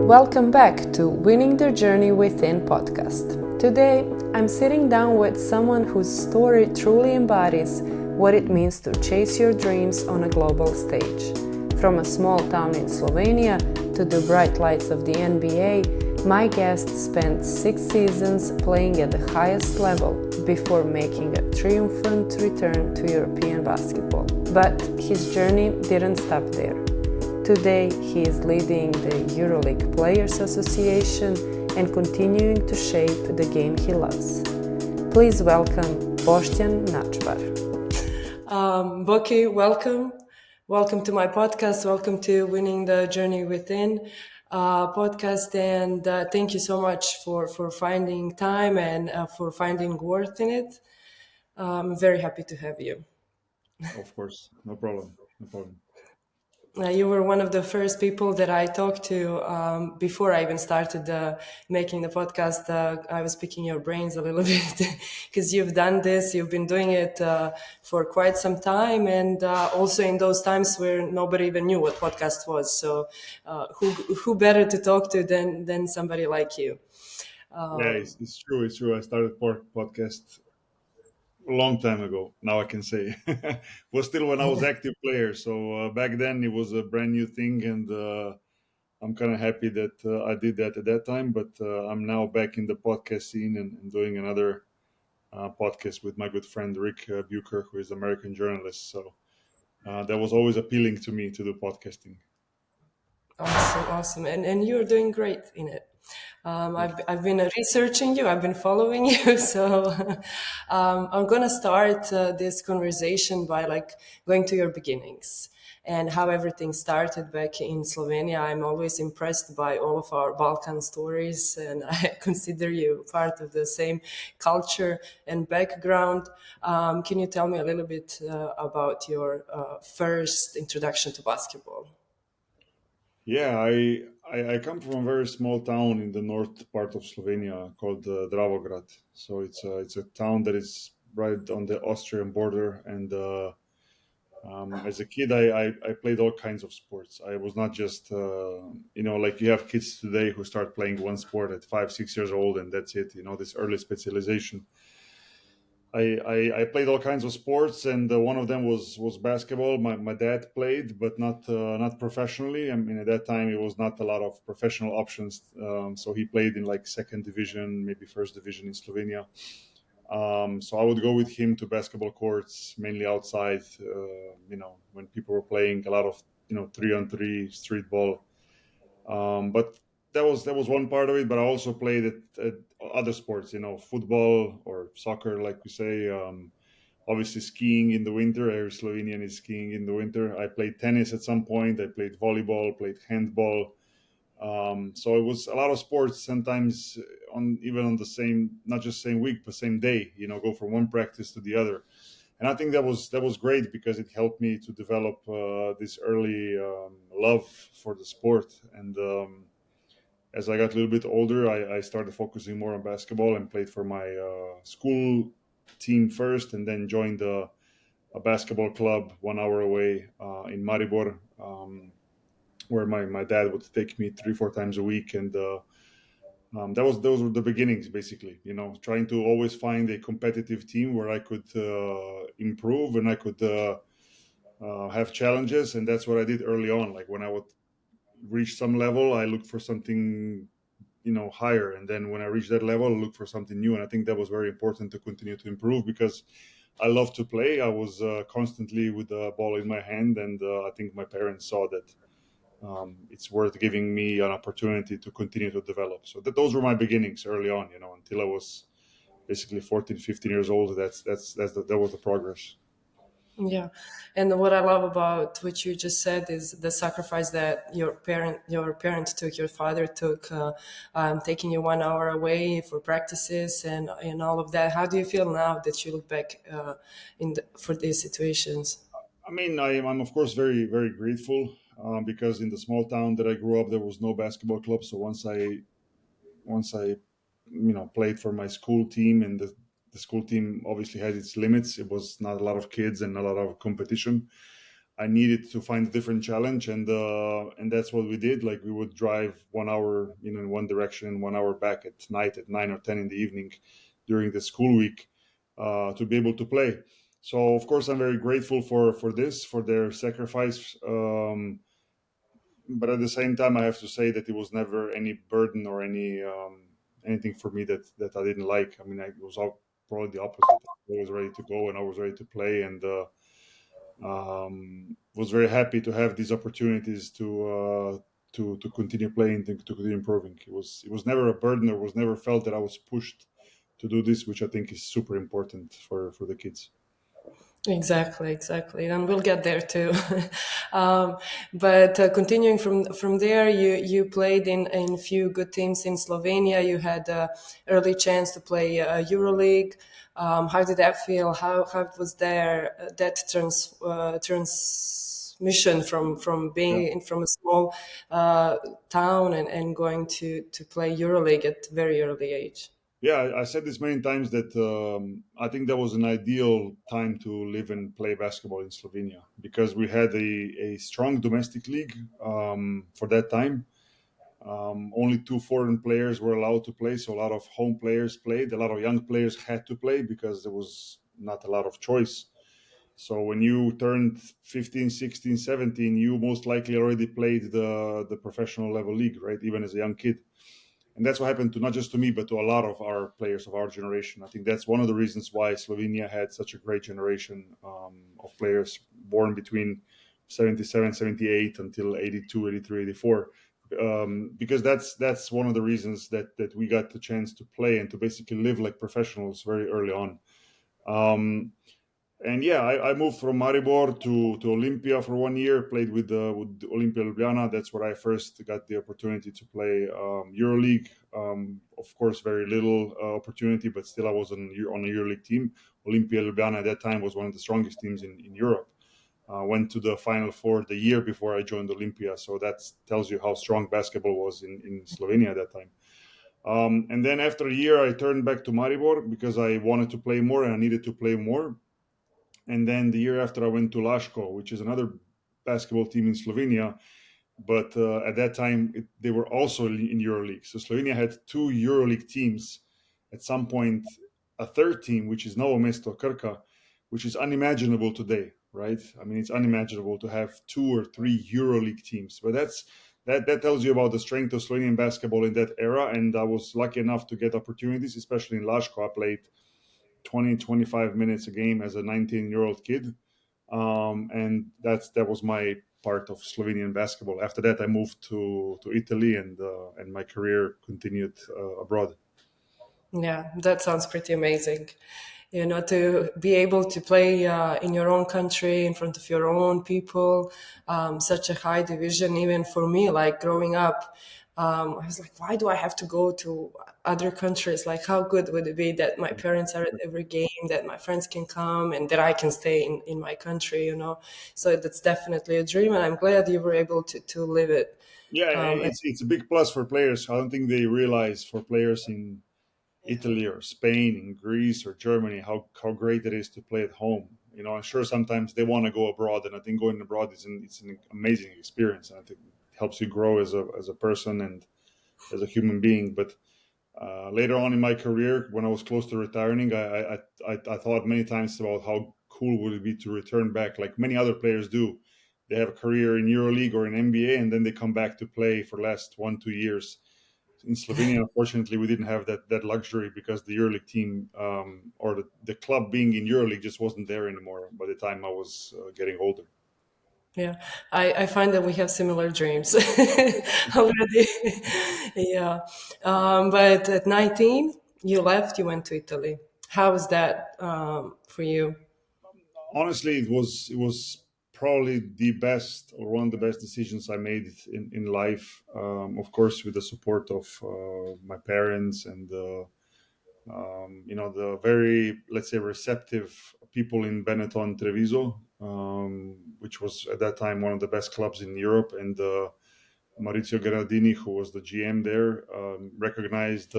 Welcome back to Winning the Journey Within podcast. Today, I'm sitting down with someone whose story truly embodies what it means to chase your dreams on a global stage. From a small town in Slovenia to the bright lights of the NBA, my guest spent 6 seasons playing at the highest level before making a triumphant return to European basketball. But his journey didn't stop there. Today, he is leading the EuroLeague Players Association and continuing to shape the game he loves. Please welcome Boštjan Nachbar. Boki, welcome. Welcome to my podcast. Welcome to Winning the Journey Within podcast. And thank you so much for finding time and for finding worth in it. I'm very happy to have you. Of course, no problem. You were one of the first people that I talked to before I even started making the podcast. I was picking your brains a little bit because you've done this. You've been doing it for quite some time, and also in those times where nobody even knew what podcast was. So who better to talk to than somebody like you? Yeah, it's true. It's true. I started podcast a long time ago. Now I can say was still when I was active player. So back then it was a brand new thing, and I'm kind of happy that I did that at that time. But I'm now back in the podcast scene and doing another podcast with my good friend Rick Bucher, who is an American journalist. So that was always appealing to me to do podcasting. Awesome. And you're doing great in it. I've been researching you. I've been following you. So I'm going to start this conversation by going to your beginnings and how everything started back in Slovenia. I'm always impressed by all of our Balkan stories, and I consider you part of the same culture and background. Can you tell me a little bit about your first introduction to basketball? Yeah, I come from a very small town in the north part of Slovenia called Dravograd. So it's a town that is right on the Austrian border. And as a kid, I played all kinds of sports. I was not just like you have kids today who start playing one sport at 5, 6 years old, and that's it. This early specialization. I played all kinds of sports, and one of them was basketball. My dad played, but not professionally. I mean, at that time, it was not a lot of professional options. So he played in like second division, maybe first division in Slovenia. So I would go with him to basketball courts, mainly outside. When people were playing a lot of 3-on-3 street ball. But that was one part of it. But I also played at other sports, football or soccer, like we say. Obviously, skiing in the winter. Every Slovenian is skiing in the winter. I played tennis at some point. I played volleyball, played handball. So it was a lot of sports. Sometimes even on the same, not just same week, but same day. Go from one practice to the other. And I think that was great because it helped me to develop this early love for the sport. And as I got a little bit older, I started focusing more on basketball and played for my school team first, and then joined a basketball club 1 hour away in Maribor, where my dad would take me 3-4 times a week. And those were the beginnings, basically. Trying to always find a competitive team where I could improve and I could have challenges, and that's what I did early on. Like when I would reach some level, I looked for something higher, and then when I reached that level, I looked for something new. And I think that was very important to continue to improve because I love to play. I was constantly with the ball in my hand, and I think my parents saw that it's worth giving me an opportunity to continue to develop. So those were my beginnings early on, until I was basically 14, 15 years old. That was the progress. Yeah, and what I love about what you just said is the sacrifice that your parent took, your father took, taking you 1 hour away for practices and all of that. How do you feel now that you look back for these situations? I mean, I'm of course very, very grateful because in the small town that I grew up, there was no basketball club. So once I played for my school team, and the school team obviously had its limits. It was not a lot of kids and not a lot of competition. I needed to find a different challenge, and that's what we did. Like we would drive 1 hour, in one direction and 1 hour back at night at 9 or 10 in the evening during the school week to be able to play. So of course I'm very grateful for this, for their sacrifice. But at the same time, I have to say that it was never any burden or anything for me that I didn't like. I mean, it was all probably the opposite. I was ready to go and I was ready to play, and was very happy to have these opportunities to continue playing, to continue improving. It was never a burden, or was never felt that I was pushed to do this, which I think is super important for the kids. Exactly, exactly, and we'll get there too. But continuing from there, you played in a few good teams in Slovenia. You had early chance to play EuroLeague. How did that feel? How was there that transmission from Yeah. being from a small town and going to play EuroLeague at very early age? Yeah, I said this many times that I think that was an ideal time to live and play basketball in Slovenia, because we had a strong domestic league for that time. Only two foreign players were allowed to play, so a lot of home players played. A lot of young players had to play because there was not a lot of choice. So when you turned 15, 16, 17, you most likely already played the professional level league, right? Even as a young kid. And that's what happened to not just to me, but to a lot of our players of our generation. I think that's one of the reasons why Slovenia had such a great generation of players born between 77, 78 until 82, 83, 84. Because that's one of the reasons that we got the chance to play and to basically live like professionals very early on. Um, and yeah, I moved from Maribor to Olympia for 1 year. Played with Olympia Ljubljana. That's where I first got the opportunity to play EuroLeague. Of course, very little opportunity, but still I was on a EuroLeague team. Olympia Ljubljana at that time was one of the strongest teams in Europe. Went to the Final Four the year before I joined Olympia, so that tells you how strong basketball was in Slovenia at that time. And then after a year, I turned back to Maribor because I wanted to play more and I needed to play more. And then the year after, I went to Laško, which is another basketball team in Slovenia. But at that time, they were also in EuroLeague. So Slovenia had two EuroLeague teams. At some point, a third team, which is Novo Mesto Krka, which is unimaginable today, right? I mean, it's unimaginable to have two or three EuroLeague teams. But that tells you about the strength of Slovenian basketball in that era. And I was lucky enough to get opportunities, especially in Laško. I played 20, 25 minutes a game as a 19-year-old kid. And that was my part of Slovenian basketball. After that, I moved to Italy, and my career continued abroad. Yeah, that sounds pretty amazing. To be able to play in your own country in front of your own people, such a high division, even for me, like growing up, I was like, why do I have to go to other countries? Like, how good would it be that my parents are at every game, that my friends can come, and that I can stay in my country? So that's definitely a dream, and I'm glad you were able to live it. Yeah, and Um, it's a big plus for players. I don't think they realize, for players in Italy or Spain, in Greece or Germany, how great it is to play at home. I'm sure sometimes they want to go abroad, and I think going abroad it's an amazing experience, and I think it helps you grow as a person and as a human being. But later on in my career, when I was close to retiring, I thought many times about how cool would it be to return back, like many other players do. They have a career in EuroLeague or in NBA, and then they come back to play for the last 1-2 years. In Slovenia, unfortunately, we didn't have that luxury because the EuroLeague team, or the club being in EuroLeague, just wasn't there anymore by the time I was getting older. Yeah, I find that we have similar dreams already. Yeah. But at 19, you left, you went to Italy. How was that for you? Honestly, it was probably the best, or one of the best decisions I made in life. Of course, with the support of my parents and the very, let's say, receptive people in Benetton Treviso, which was at that time one of the best clubs in Europe, and Maurizio Gherardini, who was the GM there, recognized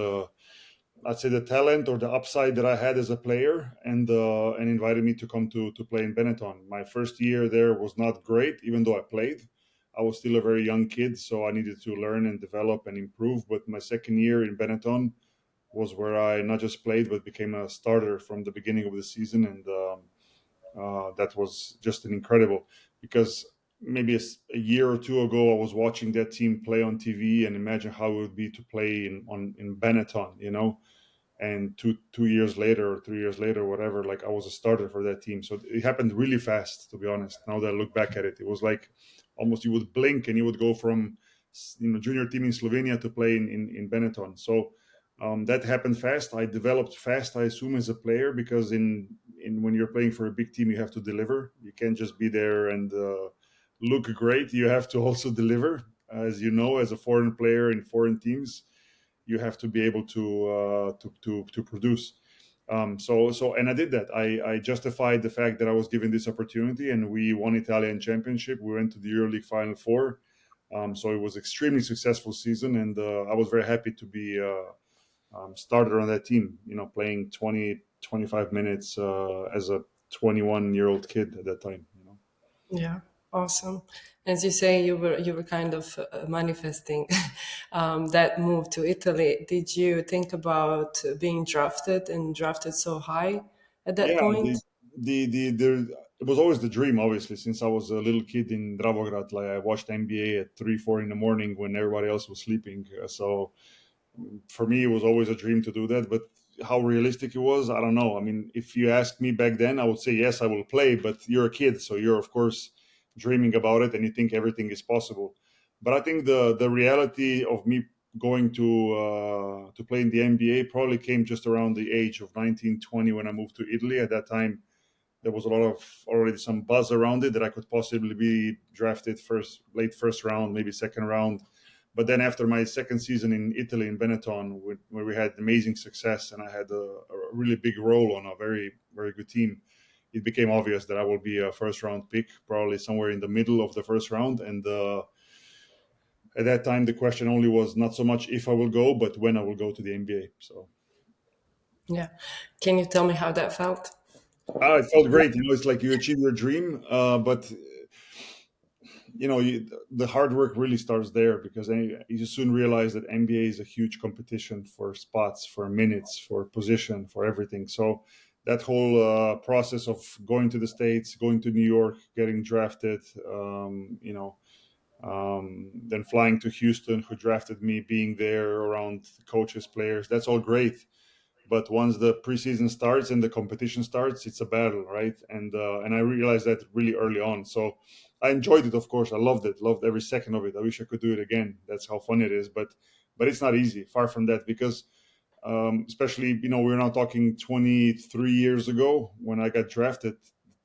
I'd say the talent or the upside that I had as a player, and invited me to come to play in Benetton. My first year there was not great, even though I played. I was still a very young kid, so I needed to learn and develop and improve. But my second year in Benetton was where I not just played but became a starter from the beginning of the season, and that was just an incredible, because maybe a year or two ago I was watching that team play on TV and imagine how it would be to play in Benetton, and two years later or 3 years later, whatever, like I was a starter for that team. So it happened really fast, to be honest. Now that I look back at it, it was like almost you would blink and you would go from junior team in Slovenia to play in Benetton. So that happened fast. I developed fast, I assume, as a player, because in when you're playing for a big team, you have to deliver. You can't just be there and look great. You have to also deliver, as you know, as a foreign player in foreign teams. You have to be able to produce. And I did that. I justified the fact that I was given this opportunity, and we won Italian championship. We went to the EuroLeague Final Four. So it was extremely successful season, and I was very happy to be starter on that team. Playing 25 minutes as a 21-year-old kid at that time. Yeah, awesome. As you say, you were kind of manifesting that move to Italy. Did you think about being drafted and drafted so high at that Yeah, point? it was always the dream, obviously, since I was a little kid in Dravograd. Like, I watched NBA at 3, 4 in the morning when everybody else was sleeping. So for me, it was always a dream to do that. But how realistic it was, I don't know. I mean, if you asked me back then, I would say yes, I will play. But you're a kid, so you're of course dreaming about it, and you think everything is possible. But I think the reality of me going to play in the NBA probably came just around the age of 19, 20 when I moved to Italy. At that time, there was a lot of already some buzz around it that I could possibly be drafted late first round, maybe second round. But then after my second season in Italy in Benetton, where we had amazing success and I had a really big role on a very, very good team, it became obvious that I will be a first round pick, probably somewhere in the middle of the first round. And at that time, the question only was not so much if I will go, but when I will go to the NBA. So Yeah. Can you tell me how that felt? it felt great. It's like you achieve your dream, but the hard work really starts there, because you soon realize that NBA is a huge competition for spots, for minutes, for position, for everything. So that whole process of going to the States, going to New York, getting drafted, then flying to Houston, who drafted me, being there around coaches, players, that's all great. But once the preseason starts and the competition starts, it's a battle, right? And I realized that really early on. So I enjoyed it, of course. I loved every second of it. I wish I could do it again. That's how fun it is. But it's not easy. Far from that, because especially, we're now talking 23 years ago when I got drafted.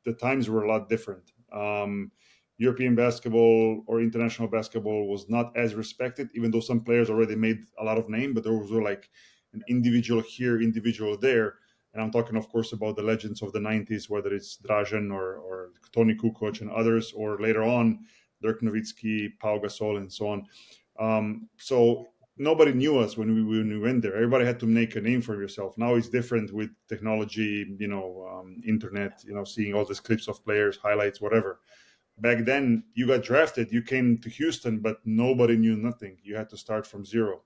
The times were a lot different. European basketball or international basketball was not as respected, even though some players already made a lot of name, but there was like an individual here, individual there. And I'm talking, of course, about the legends of the 90s, whether it's Dražen or Tony Kukoc and others, or later on, Dirk Nowitzki, Pau Gasol, and so on. So nobody knew us when we went there. Everybody had to make a name for yourself. Now it's different with technology, internet, seeing all these clips of players, highlights, whatever. Back then, you got drafted, you came to Houston, but nobody knew nothing. You had to start from zero,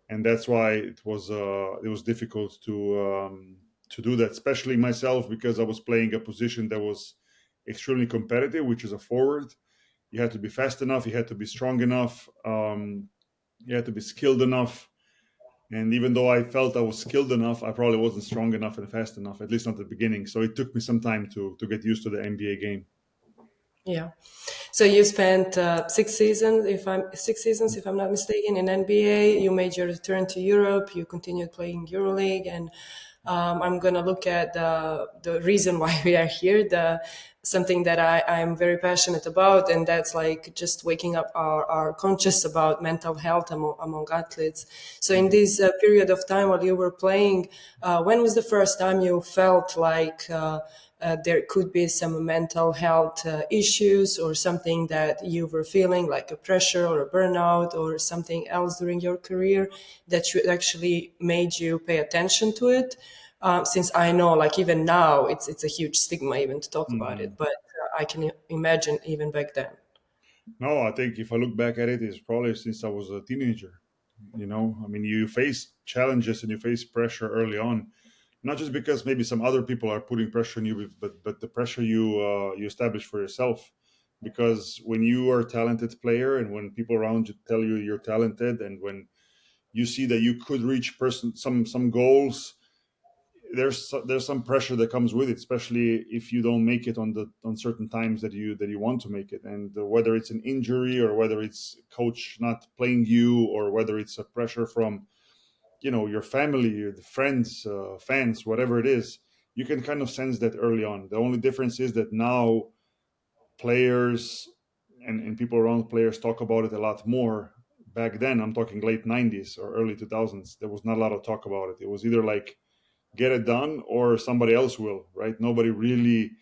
and that's why it was difficult to do that, especially myself, because I was playing a position that was extremely competitive, which is a forward. You had to be fast enough, you had to be strong enough, you had to be skilled enough. And even though I felt I was skilled enough, I probably wasn't strong enough and fast enough, at least not at the beginning. So it took me some time to get used to the NBA game. Yeah. So you spent 6 seasons, if I'm not mistaken, in NBA. You made your return to Europe. You continued playing EuroLeague, and I'm gonna look at the reason why we are here. Something that I'm very passionate about, and that's like just waking up our conscious about mental health among athletes. So in this period of time while you were playing, when was the first time you felt like there could be some mental health issues or something that you were feeling like a pressure or a burnout or something else during your career that actually made you pay attention to it? Since I know, like even now, it's a huge stigma even to talk about it, Mhm. but I can imagine even back then. No, I think if I look back at it, it's probably since I was a teenager. I mean, you face challenges and you face pressure early on, not just because maybe some other people are putting pressure on you, but the pressure you establish for yourself. Because when you are a talented player, and when people around you tell you you're talented, and when you see that you could reach some goals, there's some pressure that comes with it, especially if you don't make it on certain times that you want to make it, and whether it's an injury or whether it's coach not playing you, or whether it's a pressure from your family, your friends, fans, whatever it is, you can kind of sense that early on. The only difference is that now players and people around players talk about it a lot more. Back then, I'm talking late 90s or early 2000s, there was not a lot of talk about it. It was either like get it done or somebody else will, right? Nobody really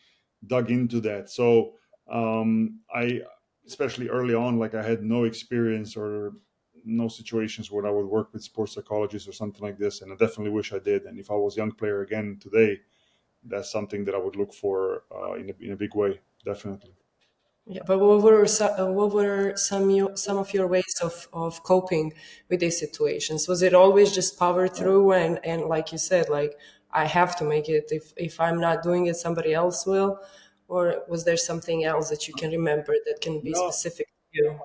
dug into that. So I, especially early on, like I had no experience or no situations where I would work with sports psychologists or something like this, and I definitely wish I did. And if I was a young player again today, that's something that I would look for in a big way, definitely. Yeah, but what were some of your ways of coping with these situations? Was it always just power through and like you said, like I have to make it. If I'm not doing it, somebody else will, or was there something else that you can remember that can be No, specific to you?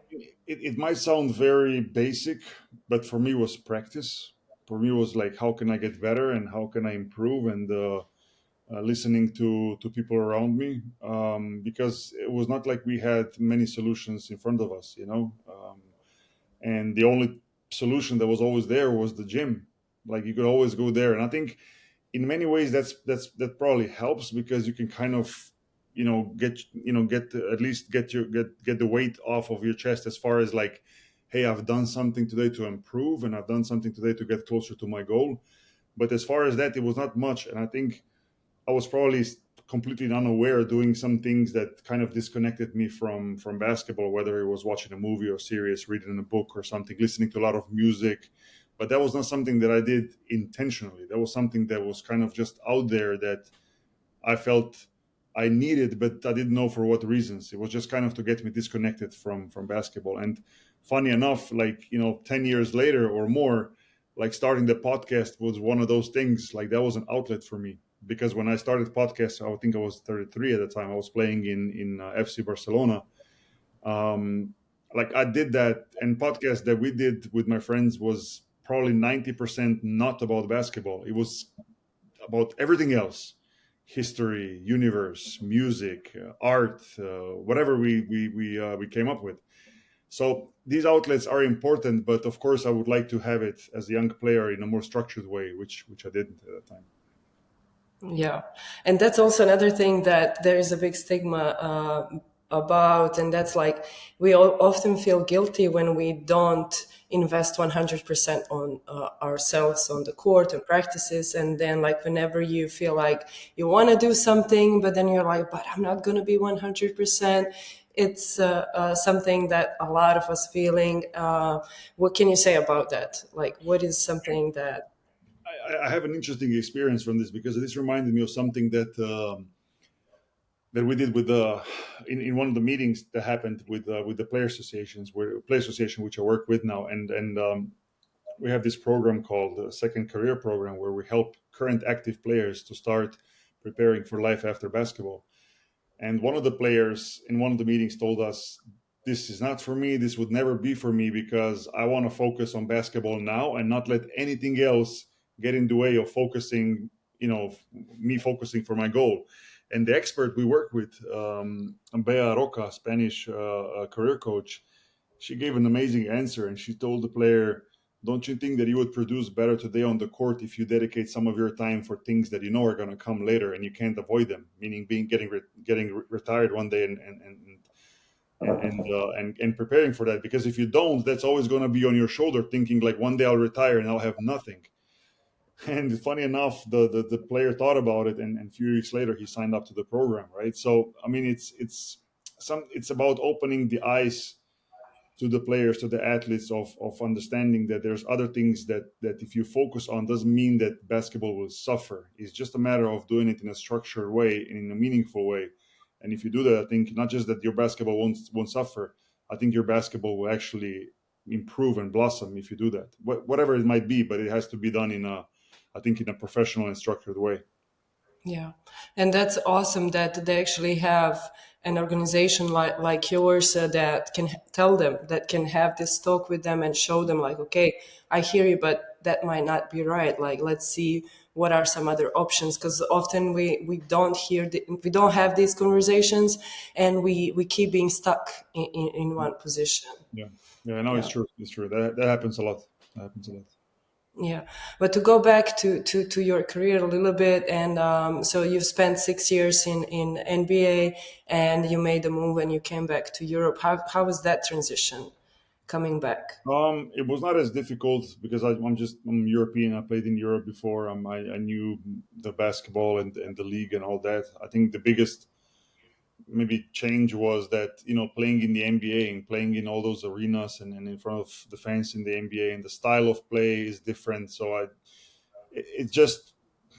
it might sound very basic, but for me it was practice. For me it was like, how can I get better and how can I improve, and listening to people around me, because it was not like we had many solutions in front of us, and the only solution that was always there was the gym. Like you could always go there, and I think in many ways that probably helps, because you can kind of get at least get the weight off of your chest, as far as like, hey, I've done something today to improve, and I've done something today to get closer to my goal. But as far as that, it was not much, and I think I was probably completely unaware, doing some things that kind of disconnected me from basketball, whether it was watching a movie or series, reading a book or something, listening to a lot of music. But that was not something that I did intentionally. That was something that was kind of just out there that I felt I needed, but I didn't know for what reasons. It was just kind of to get me disconnected from basketball. And funny enough, like 10 years later or more, like starting the podcast was one of those things. Like that was an outlet for me, because when I started podcast, I think I was 33 at the time. I was playing in FC Barcelona. Like I did that, and podcast that we did with my friends was probably 90% not about basketball. It was about everything else: history, universe, music, art, whatever we came up with. So these outlets are important, but of course I would like to have it as a young player in a more structured way, which I didn't at that time. Yeah, and that's also another thing that there is a big stigma about, and that's like we all often feel guilty when we don't invest 100% on ourselves on the court and practices, and then like whenever you feel like you want to do something, but then you're like, but I'm not going to be 100%. It's something that a lot of us feeling. What can you say about that? Like, what is something that? I have an interesting experience from this, because this reminded me of something that we did with the in one of the meetings that happened with the player associations, where player association which I work with now, and we have this program called the Second Career Program, where we help current active players to start preparing for life after basketball. And one of the players in one of the meetings told us, "This is not for me. This would never be for me, because I want to focus on basketball now and not let anything else get in the way of focusing, me focusing for my goal." And the expert we work with, Bea Roca, Spanish career coach, she gave an amazing answer, and she told the player, "Don't you think that you would produce better today on the court if you dedicate some of your time for things that you know are going to come later and you can't avoid them? Meaning, getting retired one day and preparing for that. Because if you don't, that's always going to be on your shoulder, thinking like one day I'll retire and I'll have nothing." And funny enough, the player thought about it, and a few weeks later he signed up to the program, right? So I mean, it's about opening the eyes to the players, to the athletes, of understanding that there's other things that if you focus on, doesn't mean that basketball will suffer. It's just a matter of doing it in a structured way and in a meaningful way. And if you do that, I think not just that your basketball won't suffer, I think your basketball will actually improve and blossom if you do that. Whatever it might be, but it has to be done I think, in a professional and structured way. Yeah, and that's awesome that they actually have an organization like yours that can tell them, that can have this talk with them and show them like, okay, I hear you, but that might not be right. Like, let's see what are some other options, because often we don't we don't have these conversations, and we keep being stuck in one position. Yeah, yeah, no, it's Yeah. true. It's true. That happens a lot. That happens a lot. Yeah, but to go back to your career a little bit, and so you've spent 6 years in NBA, and you made the move and you came back to Europe. How was that transition coming back? It was not as difficult because I'm European. I played in Europe before. I knew the basketball and the league and all that. I think the biggest maybe change was that, playing in the NBA and playing in all those arenas and in front of the fans in the NBA, and the style of play is different. So it just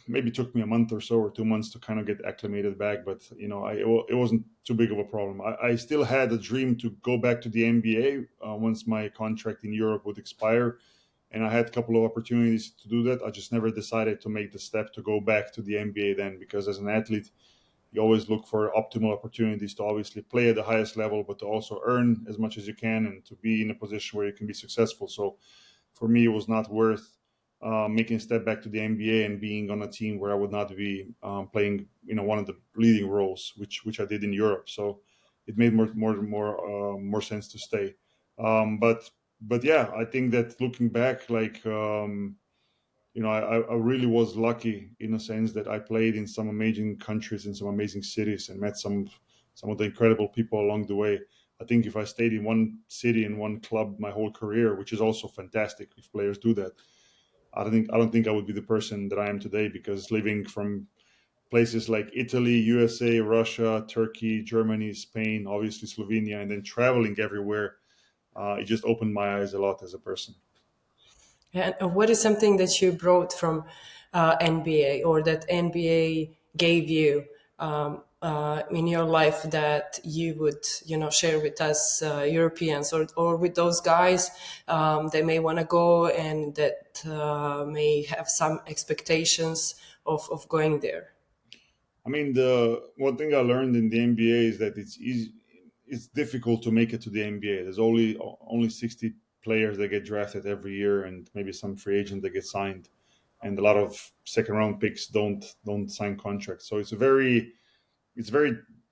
maybe took me a month or so, or 2 months, to kind of get acclimated back. But it wasn't too big of a problem. I still had a dream to go back to the NBA once my contract in Europe would expire, and I had a couple of opportunities to do that. I just never decided to make the step to go back to the NBA then, because as an athlete, you always look for optimal opportunities to obviously play at the highest level, but to also earn as much as you can and to be in a position where you can be successful. So for me, it was not worth making a step back to the NBA and being on a team where I would not be playing, one of the leading roles, which I did in Europe. So it made more sense to stay. But yeah, I think that looking back, like. I really was lucky in a sense that I played in some amazing countries, in some amazing cities, and met some of the incredible people along the way. I think if I stayed in one city and one club my whole career, which is also fantastic if players do that, I don't think I would be the person that I am today, because living from places like Italy, USA, Russia, Turkey, Germany, Spain, obviously Slovenia, and then traveling everywhere, it just opened my eyes a lot as a person. And what is something that you brought from NBA, or that NBA gave you in your life, that you would, share with us Europeans, or with those guys that may want to go and that may have some expectations of going there? I mean, the one thing I learned in the NBA is that it's easy. It's difficult to make it to the NBA. There's only 60 players that get drafted every year, and maybe some free agent that get signed, and a lot of second round picks don't sign contracts. So it's very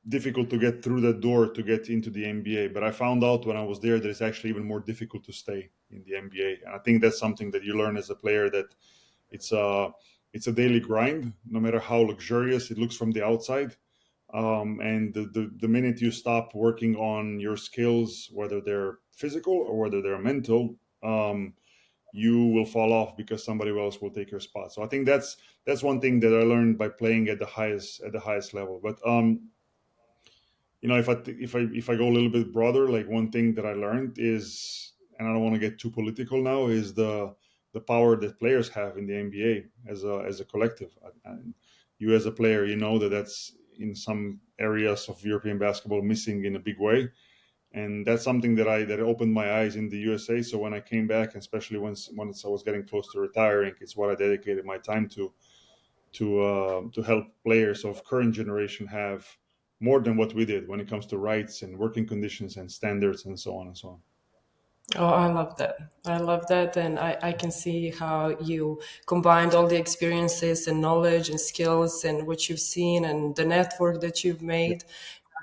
difficult to get through that door to get into the NBA. But I found out when I was there that it's actually even more difficult to stay in the NBA, and I think that's something that you learn as a player, that it's a it's a daily grind, no matter how luxurious it looks from the outside. And the minute you stop working on your skills, whether they're physical or whether they're mental, you will fall off because somebody else will take your spot. So I think that's one thing that I learned by playing at the highest level. But if I go a little bit broader, like one thing that I learned is, and I don't want to get too political now, is the power that players have in the NBA as a collective. And you as a player, you know that's in some areas of European basketball missing in a big way, and that's something that opened my eyes in the USA. So when I came back, especially once I was getting close to retiring, it's what I dedicated my time to help players of current generation have more than what we did when it comes to rights and working conditions and standards and so on and so on. Oh, I love that. I love that. And I can see how you combined all the experiences and knowledge and skills and what you've seen and the network that you've Yeah. made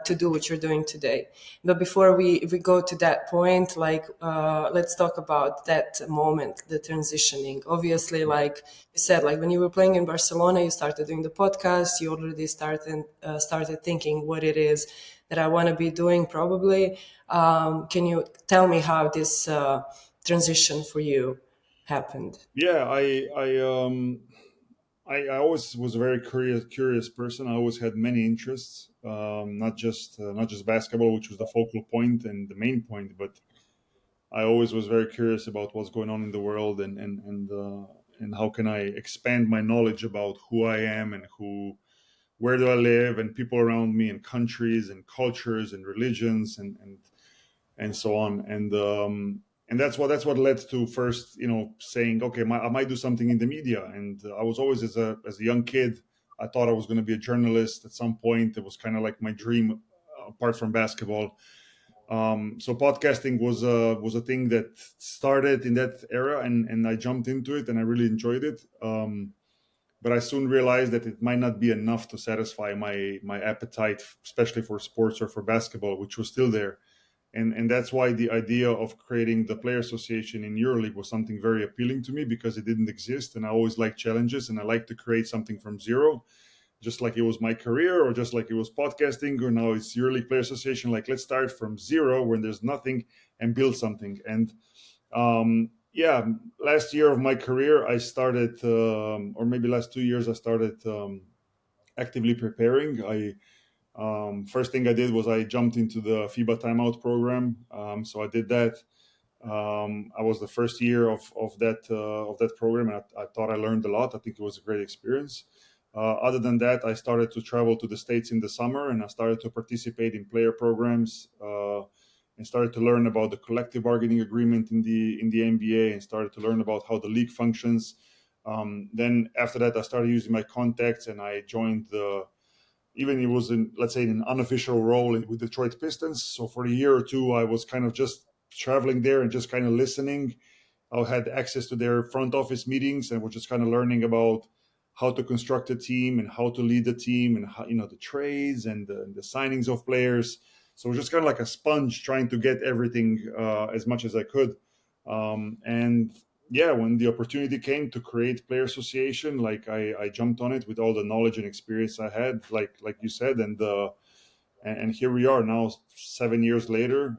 to do what you're doing today. But before we go to that point, like, let's talk about that moment, the transitioning. Obviously, like you said, like when you were playing in Barcelona, you started doing the podcast, you already started thinking what it is that I want to be doing probably. Can you tell me how this transition for you? happened? Yeah, I always was a very curious person. I always had many interests, not just basketball, which was the focal point and the main point, but I always was very curious about what's going on in the world, and how can I expand my knowledge about who I am and where do I live, and people around me, and countries and cultures and religions, and so on. And that's what led to first, saying, okay, I might do something in the media. And I was always, as a young kid, I thought I was going to be a journalist at some point. It was kind of like my dream, apart from basketball. So podcasting was a thing that started in that era, and I jumped into it, and I really enjoyed it. But I soon realized that it might not be enough to satisfy my appetite, especially for sports or for basketball, which was still there. And that's why the idea of creating the player association in EuroLeague was something very appealing to me, because it didn't exist, and I always like challenges, and I like to create something from zero, just like it was my career, or just like it was podcasting, or now it's EuroLeague Player Association. Like, let's start from zero when there's nothing and build something. And yeah, last year of my career I started, or maybe last 2 years I started actively preparing. I First thing I did was I jumped into the FIBA timeout program. So I did that. I was the first year of that program, and I thought I learned a lot. I think it was a great experience. Other than that, I started to travel to the States in the summer, and I started to participate in player programs, and started to learn about the collective bargaining agreement in the NBA, and started to learn about how the league functions. Then after that, I started using my contacts, and I joined even it was in, let's say, in an unofficial role with Detroit Pistons. So for a year or two, I was kind of just traveling there and just kind of listening. I had access to their front office meetings, and was just kind of learning about how to construct a team and how to lead the team, and how, the trades and the signings of players. So it was just kind of like a sponge, trying to get everything as much as I could. And yeah, when the opportunity came to create player association, like I jumped on it with all the knowledge and experience I had, like you said, and here we are now, 7 years later.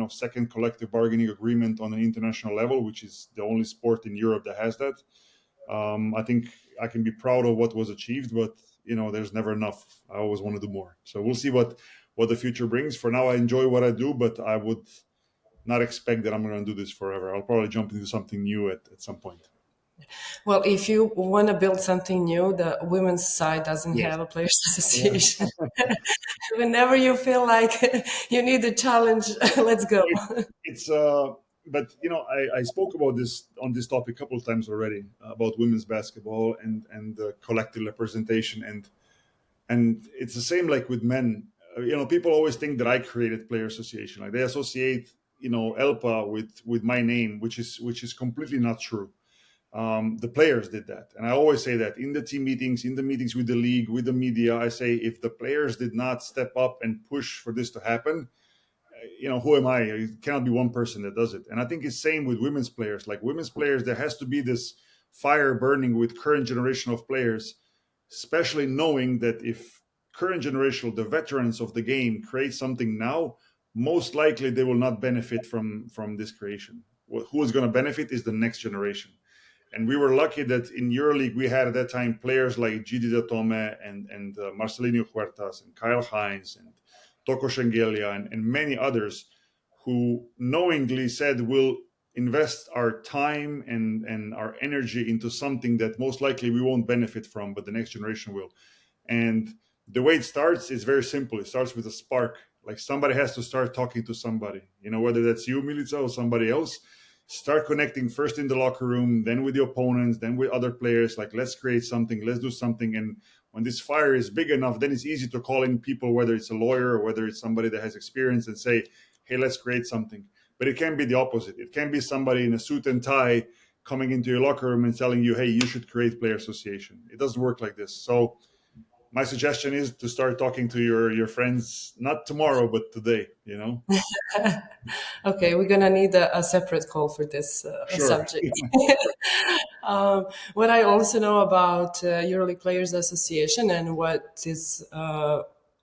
Second collective bargaining agreement on an international level, which is the only sport in Europe that has that. I think I can be proud of what was achieved, but there's never enough. I always want to do more. So we'll see what the future brings. For now, I enjoy what I do, but I would not expect that I'm going to do this forever. I'll probably jump into something new at some point. Well, if you want to build something new, the women's side doesn't Yes. have a players association. Whenever you feel like you need a challenge, let's go. It's but I spoke about this on this topic a couple of times already, about women's basketball and the collective representation, and it's the same like with men. People always think that I created player association. Like, they associate ELPA with my name, which is completely not true. The players did that, and I always say that in the team meetings, in the meetings with the league, with the media, I say, if the players did not step up and push for this to happen, who am I? It cannot be one person that does it. And I think it's same with women's players. Like, women's players, there has to be this fire burning with current generation of players, especially knowing that if current generation, the veterans of the game, create something now, most likely they will not benefit from this creation. Who is going to benefit is the next generation. And we were lucky that in EuroLeague we had at that time players like Gidi Datome and Marcelinho Huertas and Kyle Hines and Toko Shengelia and many others, who knowingly said, we'll invest our time and our energy into something that most likely we won't benefit from, but the next generation will. And the way it starts is very simple. It starts with a spark. Like, somebody has to start talking to somebody, whether that's you, Milica, or somebody else. Start connecting first in the locker room, then with the opponents, then with other players. Like, let's create something, let's do something. And when this fire is big enough, then it's easy to call in people, whether it's a lawyer or whether it's somebody that has experience, and say, hey, let's create something. But it can be the opposite. It can be somebody in a suit and tie coming into your locker room and telling you, hey, you should create player association. It doesn't work like this. So my suggestion is to start talking to your friends, not tomorrow, but today, Okay, we're gonna need a separate call for this Sure. subject. What I also know about EuroLeague Players Association, and what is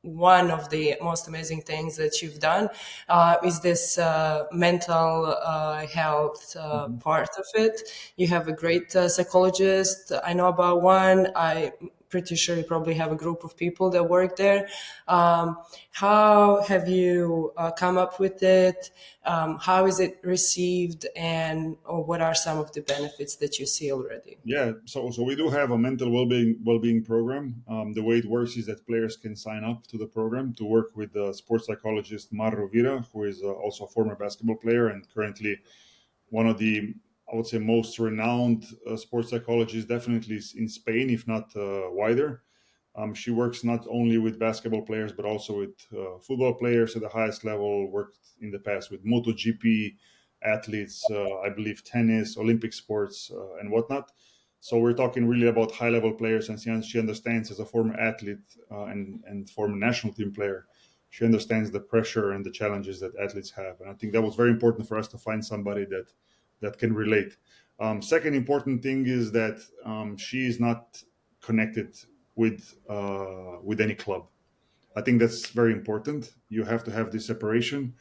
one of the most amazing things that you've done is this mental health part of it. You have a great psychologist. I know about one. I pretty sure you probably have a group of people that work there. How have you come up with it? How is it received, and or what are some of the benefits that you see already? Yeah, so we do have a mental well-being program. The way it works is that players can sign up to the program to work with the sports psychologist Mar Rovira, who is also a former basketball player and currently one of the, I would say, most renowned sports psychologists, definitely in Spain, if not wider. She works not only with basketball players but also with football players at the highest level. Worked in the past with MotoGP athletes, I believe tennis, Olympic sports, and whatnot. So we're talking really about high-level players, and she understands as a former athlete and former national team player. She understands the pressure and the challenges that athletes have, and I think that was very important for us to find somebody that can relate. Second important thing is that she is not connected with any club. I think that's very important. You have to have this separation,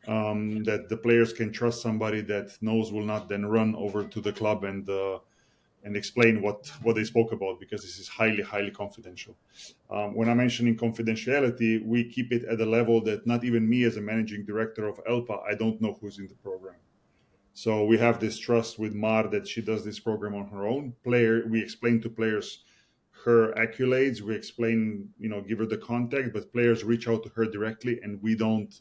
that the players can trust somebody that knows will not then run over to the club and explain what they spoke about, because this is highly confidential. When I'm mentioning confidentiality, we keep it at a level that not even me as a managing director of ELPA, I don't know who's in the program. So we have this trust with Mar that she does this program on her own. We explain to players her accolades. We explain, give her the contact, but players reach out to her directly, and we don't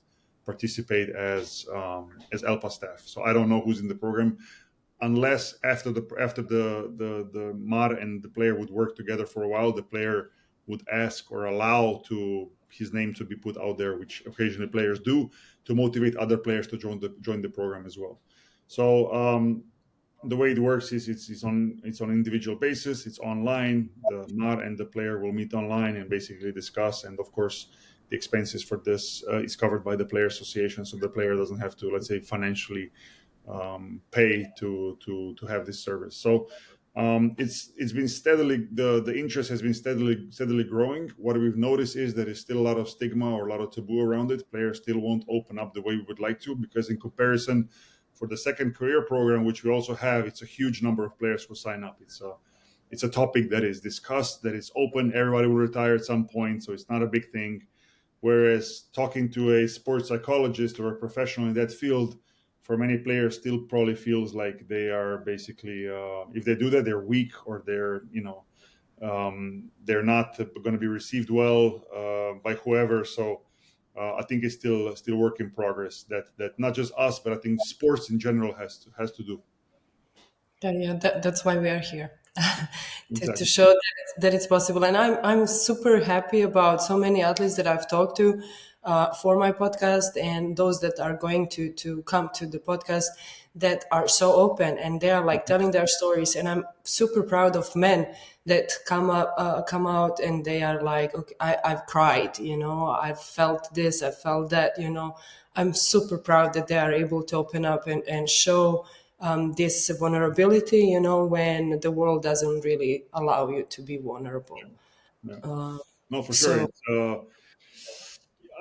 participate as ELPA staff. So I don't know who's in the program, unless after the Mar and the player would work together for a while, the player would ask or allow his name to be put out there, which occasionally players do, to motivate other players to join the program as well. So the way it works is it's on individual basis. It's online. The Mar and the player will meet online and basically discuss. And of course, the expenses for this is covered by the player association, so the player doesn't have to, let's say, financially pay to have this service. So it's been steadily, the interest has been steadily growing. What we've noticed is there is still a lot of stigma or a lot of taboo around it. Players still won't open up the way we would like to, because in comparison, for the second career program, which we also have, it's a huge number of players who sign up. It's a topic that is discussed, that is open. Everybody will retire at some point, so it's not a big thing. Whereas talking to a sports psychologist or a professional in that field, for many players, still probably feels like they are basically, if they do that, they're weak, or they're not going to be received well by whoever. So I think it's still work in progress. That not just us, but I think sports in general has to do. Yeah, that's why we are here. to Exactly. show that it's possible. And I'm super happy about so many athletes that I've talked to for my podcast, and those that are going to come to the podcast, that are so open and they are like telling their stories. And I'm super proud of men that come out and they are like, okay, I've cried, I've felt this, I felt that, I'm super proud that they are able to open up and show this vulnerability, when the world doesn't really allow you to be vulnerable. Yeah. No, for sure. So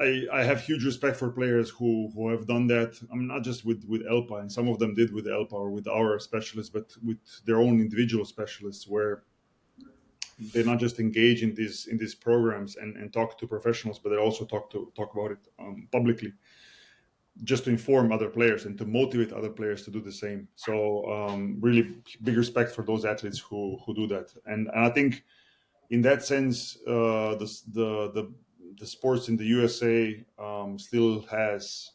I have huge respect for players who have done that. I mean, not just with ELPA, and some of them did with ELPA or with our specialists, but with their own individual specialists, where they not just engage in these programs and talk to professionals, but they also talk about it publicly, just to inform other players and to motivate other players to do the same. So really big respect for those athletes who do that. And I think in that sense, the sports in the USA still has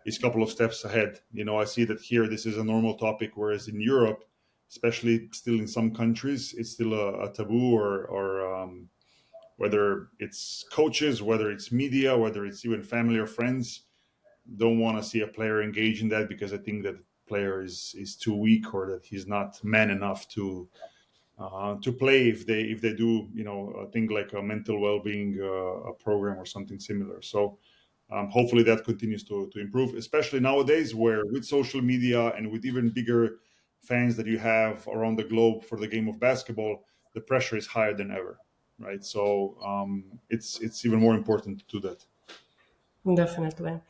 is a couple of steps ahead. I see that here this is a normal topic, whereas in Europe, especially still in some countries, it's still a taboo, or whether it's coaches, whether it's media, whether it's even family or friends, don't want to see a player engage in that, because I think that player is too weak, or that he's not man enough to play if they do a thing like a mental well-being a program or something similar. So hopefully that continues to improve, especially nowadays, where with social media and with even bigger fans that you have around the globe for the game of basketball, the pressure is higher than ever. right? So it's even more important to do that. Definitely.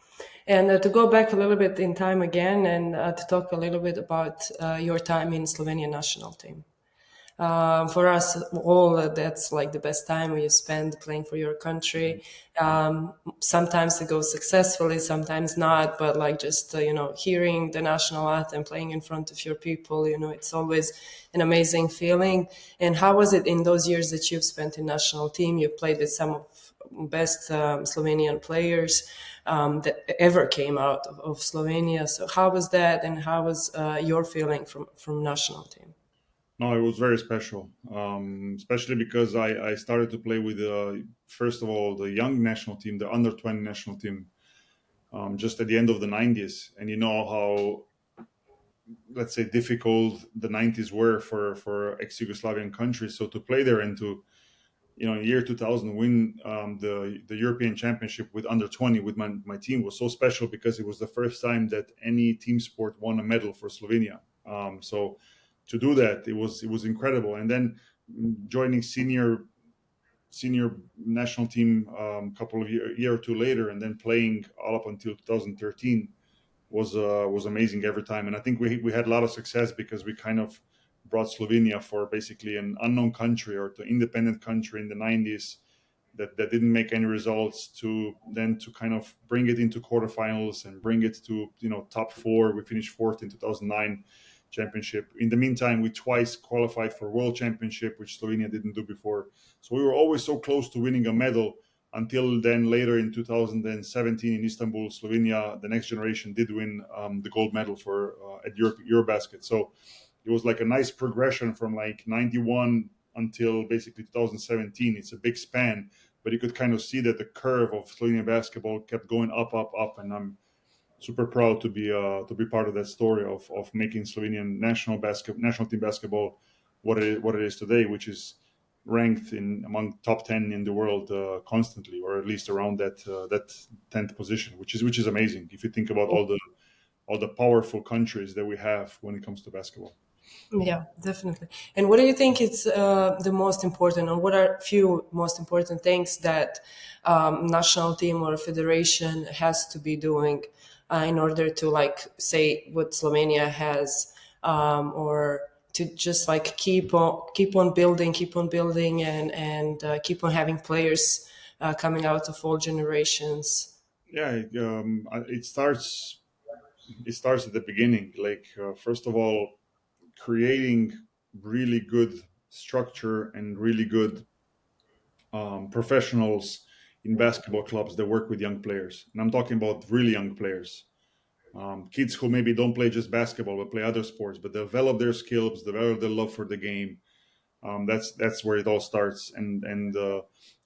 And to go back a little bit in time again and to talk a little bit about your time in Slovenian national team. For us all, that's like the best time you spend playing for your country. Sometimes it goes successfully, sometimes not, but like just, hearing the national anthem, playing in front of your people, it's always an amazing feeling. And how was it in those years that you've spent in national team? You've played with some of best Slovenian players that ever came out of Slovenia. So how was that, and how was your feeling from national team? No, it was very special, especially because I started to play with, first of all, the young national team, the under 20 national team, just at the end of the 90s. And you know how, let's say, difficult the 90s were for ex-Yugoslavian countries. So to play there and to, in year 2000, win the European Championship with under 20 with my team was so special because it was the first time that any team sport won a medal for Slovenia. So to do that, it was incredible. And then joining senior national team a couple of year or two later, and then playing all up until 2013 was amazing every time. And I think we had a lot of success because we kind of brought Slovenia for basically an unknown country or to independent country in the 90s that didn't make any results to kind of bring it into quarterfinals and bring it to top four. We finished fourth in 2009 championship. In the meantime, we twice qualified for World Championship, which Slovenia didn't do before. So we were always so close to winning a medal until then later in 2017 in Istanbul, Slovenia, the next generation, did win the gold medal for at Eurobasket. So it was like a nice progression from like 91 until basically 2017. It's a big span, but you could kind of see that the curve of Slovenian basketball kept going up, and I'm super proud to be part of that story of making Slovenian national team basketball what it is today, which is ranked among top 10 in the world constantly, or at least around that 10th position, which is amazing if you think about all the powerful countries that we have when it comes to basketball. Yeah, definitely. And what do you think is the most important, or what are a few most important things that national team or federation has to be doing in order to, like, say what Slovenia has, or to just like keep on building and keep on having players coming out of all generations? Yeah, it starts at the beginning. Like first of all, creating really good structure and really good professionals in basketball clubs that work with young players. And I'm talking about really young players, kids who maybe don't play just basketball but play other sports, but develop their skills, develop their love for the game. That's where it all starts. And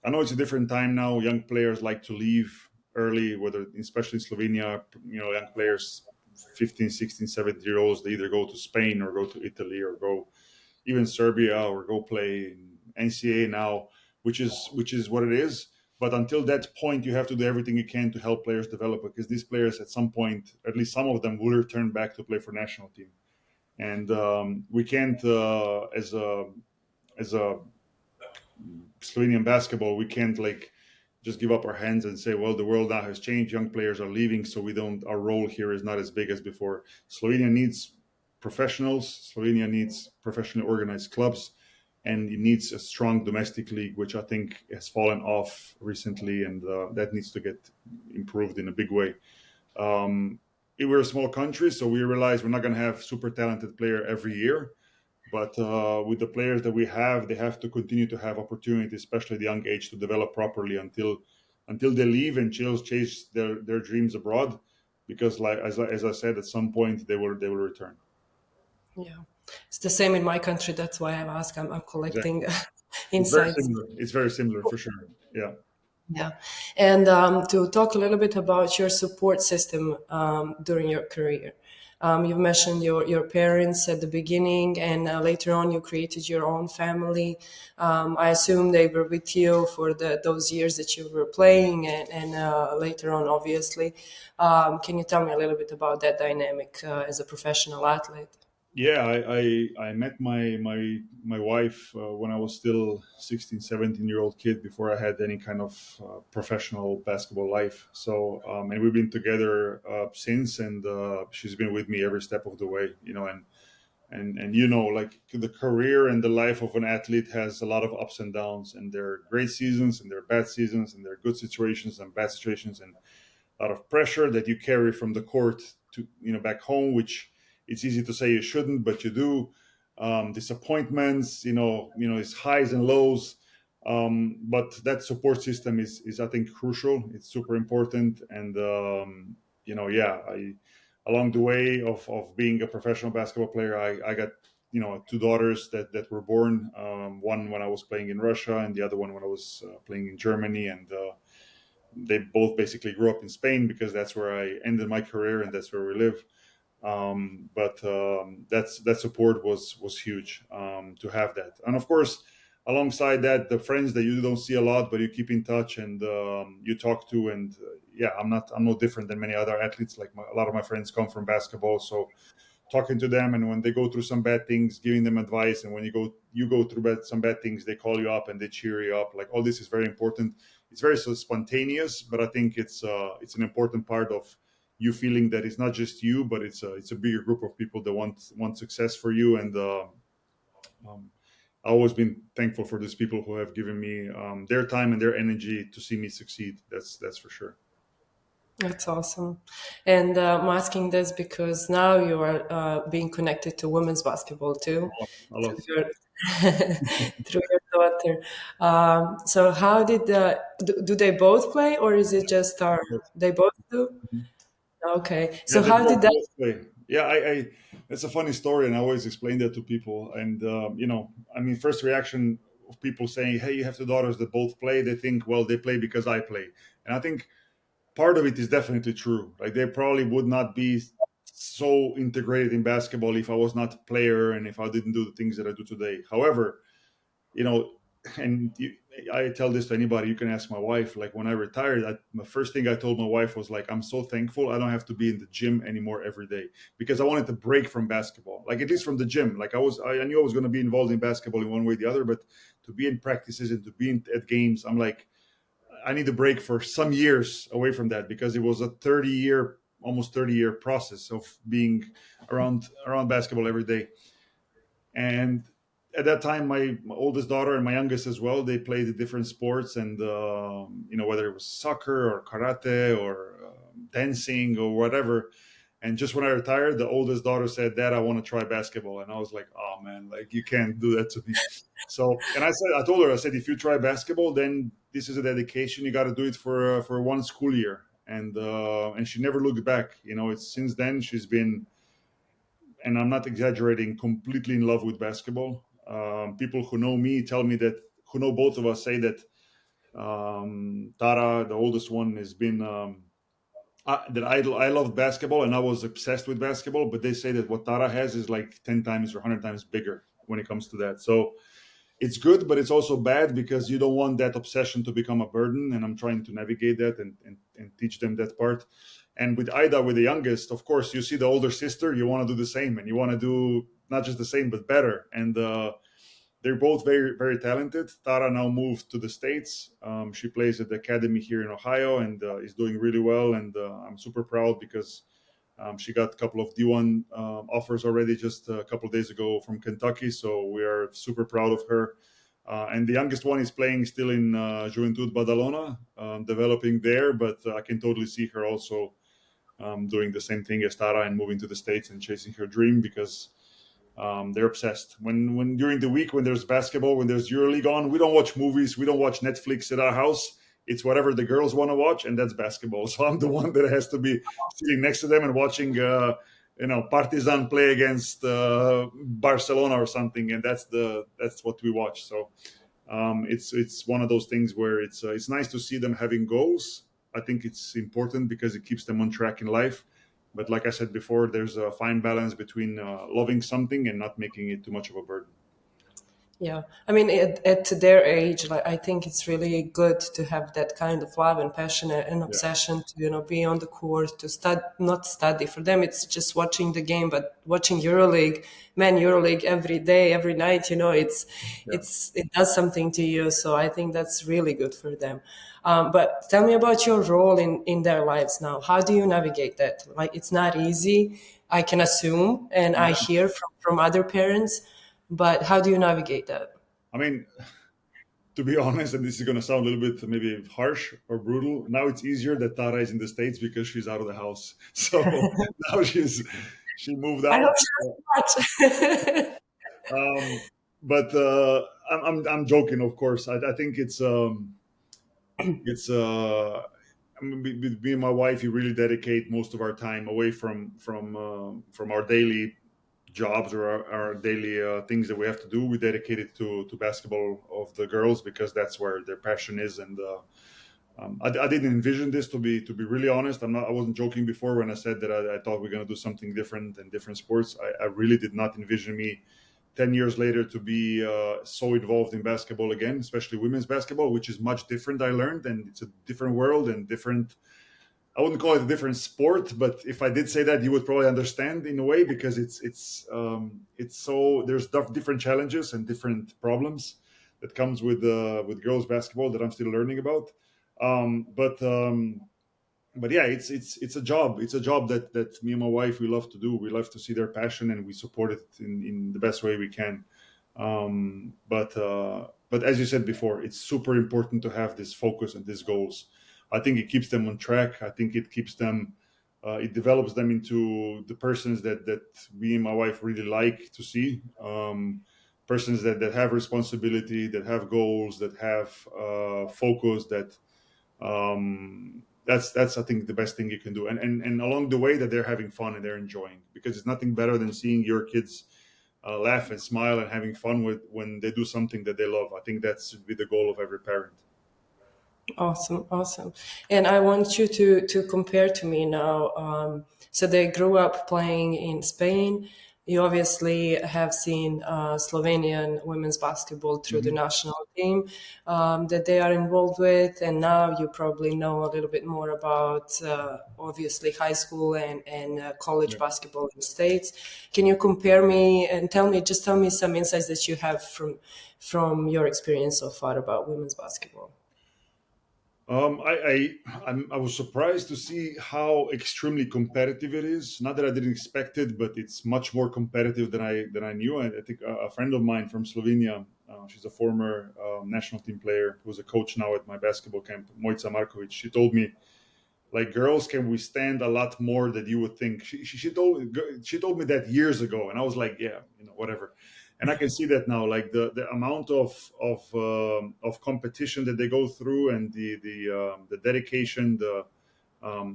I know it's a different time now. Young players like to leave early, whether especially in Slovenia, young players 15, 16, 17-year-olds, they either go to Spain or go to Italy or go even Serbia or go play in NCAA now, which is what it is. But until that point, you have to do everything you can to help players develop, because these players at some point, at least some of them, will return back to play for national team. And we can't, as a Slovenian basketball, we can't like just give up our hands and say, well, the world now has changed. Young players are leaving, so our role here is not as big as before. Slovenia needs professionals. Slovenia needs professionally organized clubs, and it needs a strong domestic league, which I think has fallen off recently, and that needs to get improved in a big way. We're a small country, so we realize we're not going to have super talented player every year. But with the players that we have, they have to continue to have opportunity, especially at the young age, to develop properly until they leave and chase their dreams abroad. Because, like as I said, at some point they will return. Yeah, it's the same in my country. That's why I've asked. I'm collecting Exactly. insights. It's very similar for sure. Yeah. Yeah, and to talk a little bit about your support system during your career. You've mentioned your parents at the beginning, and later on you created your own family. I assume they were with you for those years that you were playing, and later on, obviously. Can you tell me a little bit about that dynamic as a professional athlete? Yeah, I met my wife when I was still 16, 17-year-old kid before I had any kind of professional basketball life. So and we've been together since, and she's been with me every step of the way, and like the career and the life of an athlete has a lot of ups and downs, and there are great seasons and there are bad seasons, and there are good situations and bad situations, and a lot of pressure that you carry from the court to back home, which it's easy to say you shouldn't, but you do. Disappointments, it's highs and lows. But that support system is I think crucial. It's super important, and yeah, I along the way of being a professional basketball player, I got two daughters that were born. One when I was playing in Russia, and the other one when I was playing in Germany, and they both basically grew up in Spain because that's where I ended my career and that's where we live. But that support was huge, to have that, and of course, alongside that, the friends that you don't see a lot but you keep in touch and you talk to, and yeah, I'm no different than many other athletes. Like a lot of my friends come from basketball, so talking to them, and when they go through some bad things, giving them advice, and when you go through some bad things, they call you up and they cheer you up. Like all this is very important. It's very so spontaneous, but I think it's an important part of you feeling that it's not just you, but it's a bigger group of people that want success for you. And um, I've always been thankful for these people who have given me their time and their energy to see me succeed. That's for sure. That's awesome. And I'm asking this because now you are being connected to women's basketball too, A lot. through your, through your daughter. So how did do they both play, or is it just they both do? Okay. Yeah, So they how did that? both play. Yeah, I it's a funny story, and I always explain that to people. And I mean, first reaction of people saying, "Hey, you have two daughters that both play," they think, "Well, they play because I play," and I think part of it is definitely true. Like they probably would not be so integrated in basketball if I was not a player and if I didn't do the things that I do today. However, you know, and I tell this to anybody. You can ask my wife. Like when I retired, the first thing I told my wife was like, "I'm so thankful I don't have to be in the gym anymore every day because I wanted to break from basketball, like at least from the gym. Like I knew I was going to be involved in basketball in one way or the other, but to be in practices and to be at games, I'm like, I need a break for some years away from that because it was a almost 30-year process of being around basketball every day. And at that time, my oldest daughter and my youngest as well, they played different sports, and whether it was soccer or karate or dancing or whatever. And just when I retired, the oldest daughter said, "Dad, I want to try basketball," and I was like, "Oh man, like you can't do that to me." So, and I told her, I said, "If you try basketball, then this is a dedication. You got to do it for one school year." And she never looked back. It's since then she's been, and I'm not exaggerating, completely in love with basketball. People who know me tell me that, who know both of us, say that Tara, the oldest one, has been that I love basketball and I was obsessed with basketball, but they say that what Tara has is like 10 times or 100 times bigger when it comes to that. So it's good, but it's also bad because you don't want that obsession to become a burden. And I'm trying to navigate that and teach them that part. And with Ida, with the youngest, of course, you see the older sister, you want to do the same, and you want to do not just the same, but better. And they're both very, very talented. Tara now moved to the States. She plays at the academy here in Ohio and is doing really well. And I'm super proud because she got a couple of D1 offers already just a couple of days ago from Kentucky. So we are super proud of her. And the youngest one is playing still in Juventud Badalona, developing there. But I can totally see her also doing the same thing as Tara and moving to the States and chasing her dream because they're obsessed. When during the week, when there's basketball, when there's EuroLeague on, we don't watch movies, we don't watch Netflix at our house. It's whatever the girls want to watch, and that's basketball. So I'm the one that has to be sitting next to them and watching, Partizan play against Barcelona or something, and that's what we watch. So it's one of those things where it's nice to see them having goals. I think it's important because it keeps them on track in life. But like I said before, there's a fine balance between loving something and not making it too much of a burden. Yeah, I mean, at their age, like I think it's really good to have that kind of love and passion and Yeah, obsession to be on the court to study, not study. For them, it's just watching the game, but watching EuroLeague, man, EuroLeague every day, every night. yeah. It does something to you. So I think that's really good for them. But tell me about your role in their lives now. How do you navigate that? Like, it's not easy. I can assume, and I Yeah. hear from other parents. But how do you navigate that? I mean, to be honest, and this is going to sound a little bit maybe harsh or brutal, now it's easier that Tara is in the States because she's out of the house. So now she moved I hope out. she doesn't watch. But I'm joking, of course. I think it's I mean, with me and my wife, we really dedicate most of our time away from our daily jobs or our daily things that we have to do. We dedicate it to basketball of the girls because that's where their passion is. And I didn't envision this, to be really honest. I wasn't joking before when I said that I thought we are going to do something different in different sports. I really did not envision me 10 years later to be so involved in basketball again, especially women's basketball, which is much different. I learned, and it's a different world and different. I wouldn't call it a different sport, but if I did say that, you would probably understand in a way because it's so there's different challenges and different problems that comes with girls basketball that I'm still learning about. Um, but um, but yeah, it's a job. It's a job that me and my wife we love to do. We love to see their passion and we support it in the best way we can. But as you said before, it's super important to have this focus and these goals. I think it keeps them on track. I think it keeps them. It develops them into the persons that me and my wife really like to see. Persons that have responsibility, that have goals, that have focus, that that's I think the best thing you can do, and along the way that they're having fun and they're enjoying, because it's nothing better than seeing your kids laugh and smile and having fun with when they do something that they love. I think that should be the goal of every parent. Awesome, awesome. And I want you to compare to me now. So they grew up playing in Spain. You obviously have seen Slovenian women's basketball through the Hmm. national team that they are involved with, and now you probably know a little bit more about obviously high school and college Yeah. basketball in the States. Can you compare me and tell me some insights that you have from your experience so far about women's basketball? I was surprised to see how extremely competitive it is. Not that I didn't expect it, but it's much more competitive than I knew. I think a friend of mine from Slovenia, she's a former national team player who's a coach now at my basketball camp, Mojca Markovic. She told me like girls can withstand a lot more than you would think. She told me that years ago, and I was like, yeah, whatever. And I can see that now, like the amount of competition that they go through, and the dedication, the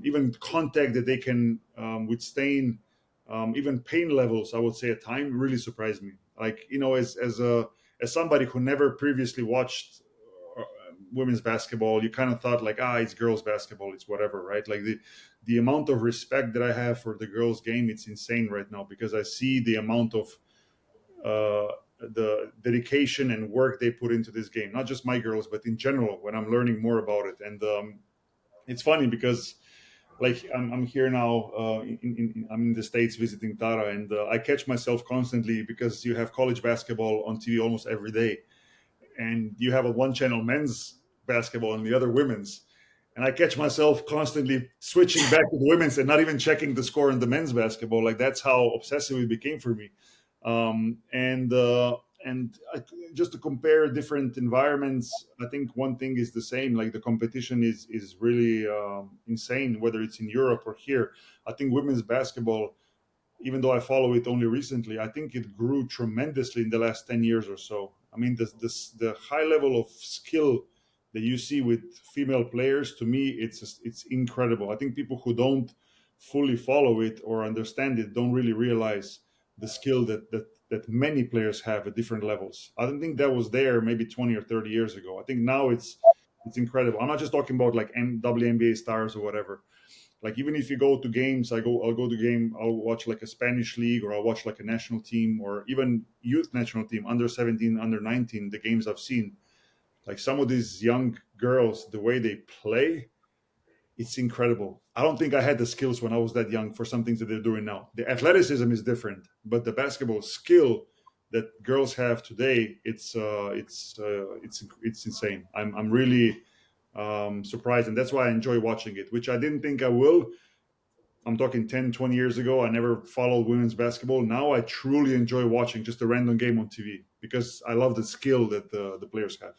even contact that they can withstand, even pain levels. I would say at time really surprised me. Like as somebody who never previously watched uh, women's basketball, you kind of thought like, it's girls basketball, it's whatever, right? Like the amount of respect that I have for the girls game, it's insane right now, because I see the amount of the dedication and work they put into this game. Not just my girls, but in general. When I'm learning more about it, and it's funny because like I'm here now. I'm in the States visiting Tara, and I catch myself constantly because you have college basketball on TV almost every day, and you have a one channel men's basketball and the other women's. And I catch myself constantly switching back to the women's and not even checking the score in the men's basketball. Like that's how obsessive it became for me. And just to compare different environments, I think one thing is the same. Like the competition is really insane, whether it's in Europe or here. I think women's basketball, even though I follow it only recently, I think it grew tremendously in the last 10 years or so. I mean, the high level of skill that you see with female players, to me, it's incredible. I think people who don't fully follow it or understand it don't really realize the skill that many players have at different levels. I don't think that was there maybe 20 or 30 years ago. I think now it's incredible. I'm not just talking about like WNBA stars or whatever. Like even if you go to games, I'll go to game, I'll watch like a Spanish league, or I'll watch like a national team, or even youth national team, under 17, under 19. The games I've seen, like some of these young girls, the way they play, it's incredible. I don't think I had the skills when I was that young for some things that they're doing now. The athleticism is different, but the basketball skill that girls have today, it's insane. I'm really surprised, and that's why I enjoy watching it, which I didn't think I will. I'm talking 10, 20 years ago. I never followed women's basketball. Now I truly enjoy watching just a random game on TV because I love the skill that the players have.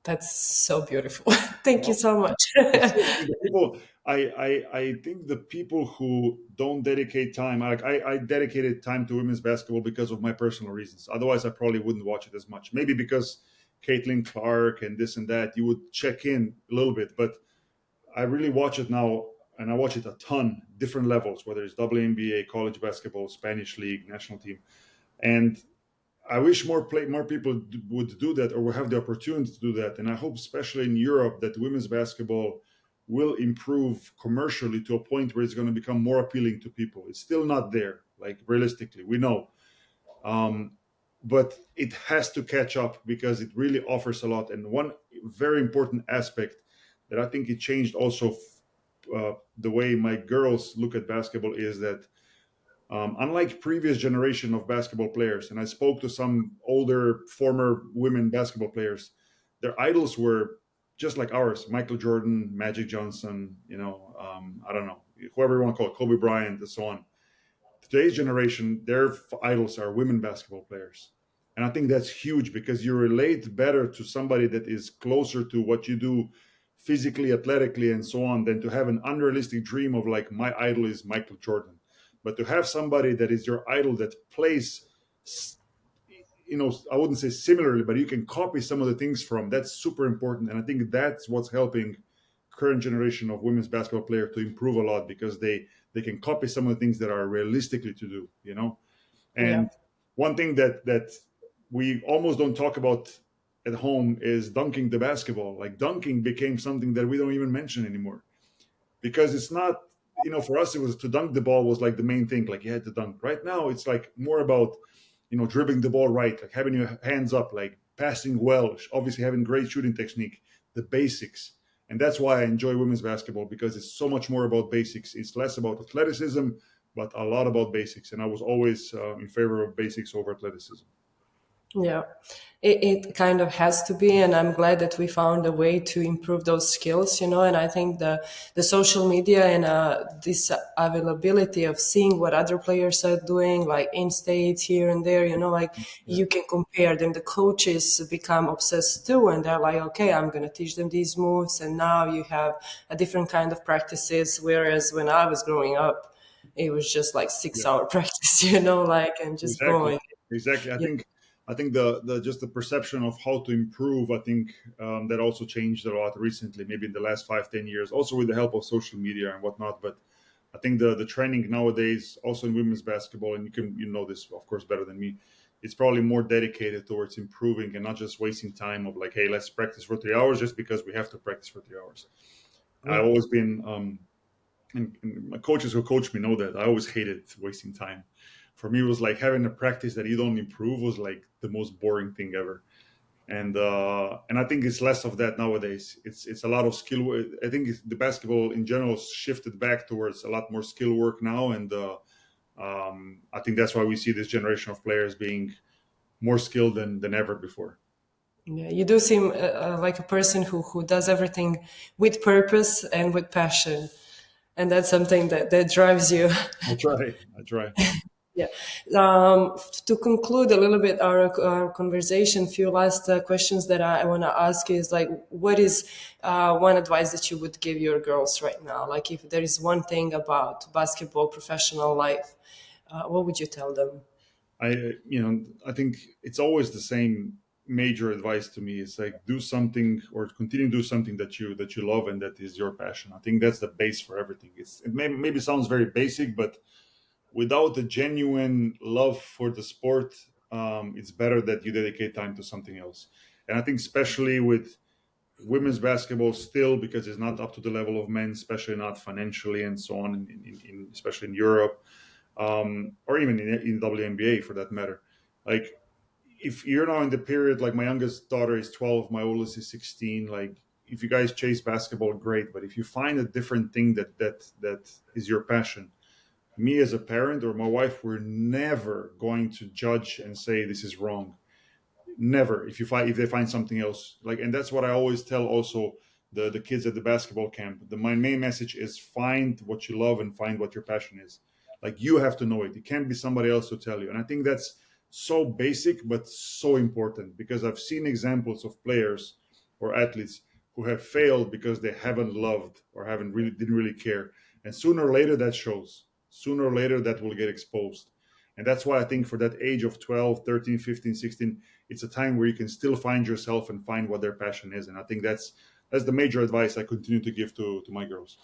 That's so beautiful. Thank you so much. The people, I think the people who don't dedicate time, like I dedicated time to women's basketball because of my personal reasons. Otherwise, I probably wouldn't watch it as much. Maybe because Caitlin Clark and this and that, you would check in a little bit. But I really watch it now, and I watch it a ton, different levels, whether it's WNBA, college basketball, Spanish league, national team, and I wish more people would do that, or will have the opportunity to do that. And I hope, especially in Europe, that women's basketball will improve commercially to a point where it's going to become more appealing to people. It's still not there, like realistically, we know. But it has to catch up because it really offers a lot. And one very important aspect that I think it changed also the way my girls look at basketball is that unlike previous generation of basketball players, and I spoke to some older former women basketball players, their idols were just like ours: Michael Jordan, Magic Johnson, I don't know, whoever you want to call it, Kobe Bryant, and so on. Today's generation, their idols are women basketball players. And I think that's huge because you relate better to somebody that is closer to what you do physically, athletically, and so on, than to have an unrealistic dream of like, my idol is Michael Jordan. But to have somebody that is your idol that plays, I wouldn't say similarly, but you can copy some of the things from, that's super important. And I think that's what's helping current generation of women's basketball player to improve a lot, because they can copy some of the things that are realistically to do, And Yeah. one thing that we almost don't talk about at home is dunking the basketball. Like dunking became something that we don't even mention anymore, because it's not, for us, it was to dunk the ball was like the main thing. Like you had to dunk. Right now, it's like more about, dribbling the ball right, like having your hands up, like passing well, obviously having great shooting technique, the basics. And that's why I enjoy women's basketball, because it's so much more about basics. It's less about athleticism, but a lot about basics. And I was always in favor of basics over athleticism. Yeah, it kind of has to be, and I'm glad that we found a way to improve those skills, and I think the social media and this availability of seeing what other players are doing, like in states here and there, like you can compare them. The coaches become obsessed too, and they're like, okay, I'm going to teach them these moves, and now you have a different kind of practices, whereas when I was growing up, it was just like 6 hour practice, and just Exactly. going. Exactly. I Yeah. think the just the perception of how to improve, I think that also changed a lot recently, maybe in the last 5-10 years, also with the help of social media and whatnot. But I think the training nowadays, also in women's basketball, and you know this of course better than me, it's probably more dedicated towards improving and not just wasting time of like, hey, let's practice for 3 hours just because we have to practice for 3 hours. I've always been and my coaches who coach me know that I always hated wasting time. For me, it was like having a practice that you don't improve was like the most boring thing ever. And I think it's less of that nowadays. It's a lot of skill. I think the basketball in general shifted back towards a lot more skill work now, and I think that's why we see this generation of players being more skilled than ever before. Yeah, you do seem like a person who does everything with purpose and with passion, and that's something that drives you. I try. I try. Yeah. To conclude a little bit our conversation, few last questions that I want to ask is like, what is one advice that you would give your girls right now? Like, if there is one thing about basketball professional life, what would you tell them? I think it's always the same major advice to me. It's like, do something or continue to do something that you love and that is your passion. I think that's the base for everything. It maybe sounds very basic, but without the genuine love for the sport, it's better that you dedicate time to something else. And I think especially with women's basketball still, because it's not up to the level of men, especially not financially and so on, especially in Europe, or even in WNBA for that matter. Like, if you're now in the period, like my youngest daughter is 12, my oldest is 16, like if you guys chase basketball, great. But if you find a different thing that is your passion, me as a parent or my wife, we're never going to judge and say this is wrong. Never. If they find something else, like, and that's what I always tell also the kids at the basketball camp. My main message is find what you love and find what your passion is. Like, you have to know it. It can't be somebody else to tell you. And I think that's so basic but so important, because I've seen examples of players or athletes who have failed because they haven't loved or didn't really care. And sooner or later that shows. Sooner or later that will get exposed. And that's why I think for that age of 12, 13, 15, 16, it's a time where you can still find yourself and find what their passion is. And I think that's the major advice I continue to give to my girls.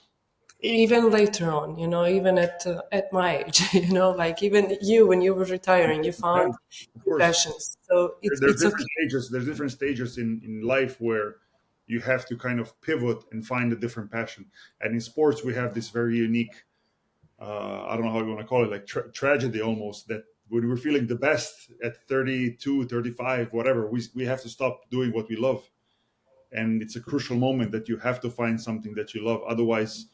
Even later on, even at my age, like even you, when you were retiring, you Yeah, found of your course. passions. So There's it's different okay. stages. There's different stages in life where you have to kind of pivot and find a different passion. And in sports, we have this very unique, I don't know how you want to call it, like tragedy almost, that when we're feeling the best at 32, 35, whatever, we have to stop doing what we love. And it's a crucial moment that you have to find something that you love. Otherwise,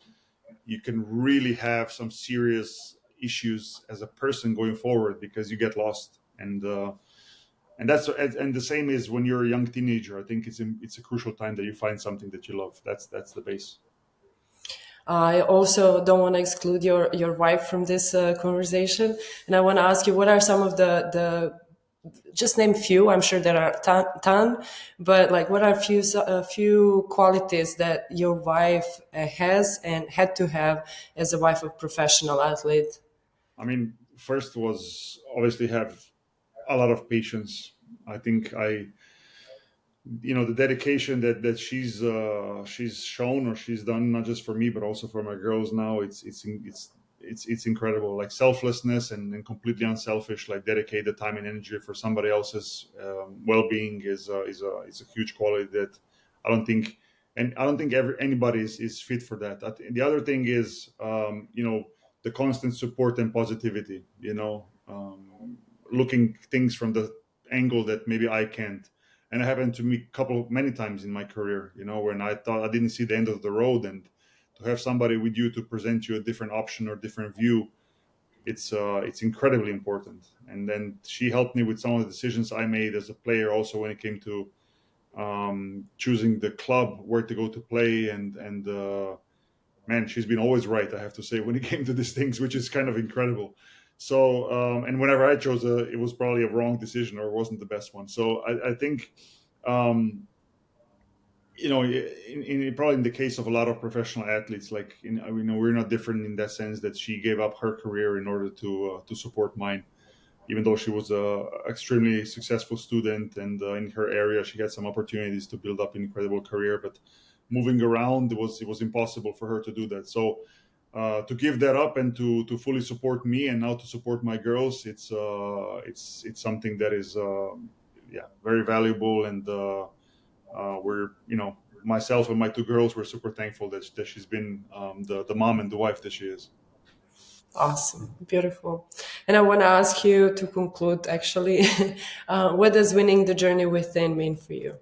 you can really have some serious issues as a person going forward because you get lost. And the same is when you're a young teenager. I think it's a crucial time that you find something that you love. That's the base. I also don't want to exclude your wife from this conversation, and I want to ask you, what are some of the just name few. I'm sure there are ton, but like, what are a few qualities that your wife has and had to have as a wife of professional athlete? I mean, first was obviously have a lot of patience. I think the dedication that she's shown or she's done, not just for me but also for my girls now, it's incredible. Like, selflessness and completely unselfish, like dedicate the time and energy for somebody else's well-being is a huge quality that I don't think anybody is fit for that. The other thing is, the constant support and positivity, looking things from the angle that maybe I can't. And it happened to me many times in my career, when I thought I didn't see the end of the road, and to have somebody with you to present you a different option or different view, it's incredibly important. And then she helped me with some of the decisions I made as a player, also when it came to choosing the club where to go to play, and man, she's been always right, I have to say, when it came to these things, which is kind of incredible. So, and whenever I chose it was probably a wrong decision or wasn't the best one. So I think, um, probably in the case of a lot of professional athletes, like, we're not different in that sense that she gave up her career in order to support mine. Even though she was a extremely successful student, and in her area she had some opportunities to build up an incredible career, but moving around, it was impossible for her to do that. So to give that up and to fully support me and now to support my girls, it's something that is very valuable. And we're myself and my two girls, we're super thankful that she's been the mom and the wife that she is. Awesome, beautiful. And I want to ask you to conclude, actually, what does winning the journey within mean for you?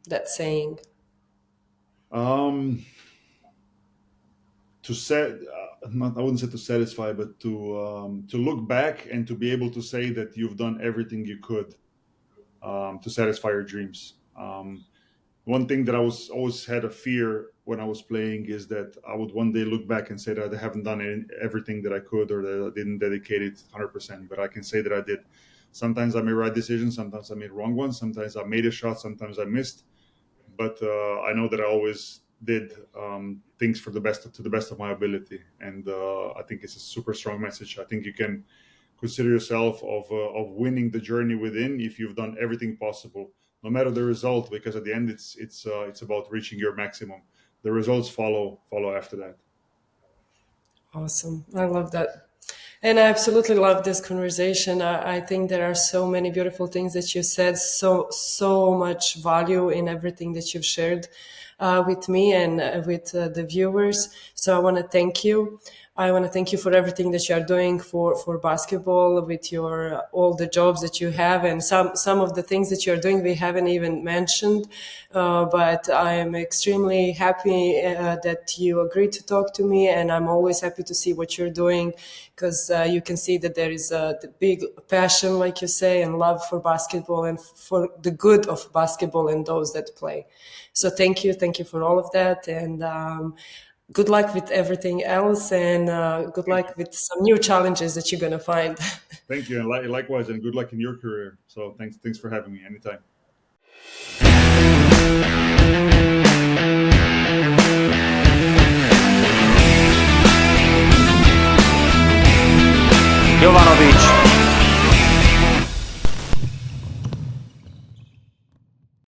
That saying. um to set not, I wouldn't say to satisfy, but to look back and to be able to say that you've done everything you could to satisfy your dreams. One thing that I was always had a fear when I was playing is that I would one day look back and say that I haven't done everything that I could, or that I didn't dedicate it 100%. But I can say that I did. Sometimes I made right decisions, sometimes I made wrong ones, sometimes I made a shot, sometimes I missed. But I know that I always did things to the best of my ability, and I think it's a super strong message. I think you can consider yourself of winning the journey within if you've done everything possible, no matter the result, because at the end it's about reaching your maximum. The results follow after that. Awesome. I love that. And I absolutely love this conversation. I think there are so many beautiful things that you said, so much value in everything that you've shared with me and with the viewers. So I want to thank you. I want to thank you for everything that you are doing for basketball, with your all the jobs that you have, and some of the things that you are doing we haven't even mentioned. But I am extremely happy that you agreed to talk to me, and I'm always happy to see what you're doing, because you can see that there is a big passion, like you say, and love for basketball and for the good of basketball and those that play. So thank you for all of that, and good luck with everything else, and good luck with some new challenges that you're going to find. Thank you, and likewise, and good luck in your career. So thanks for having me. Anytime. Jovanović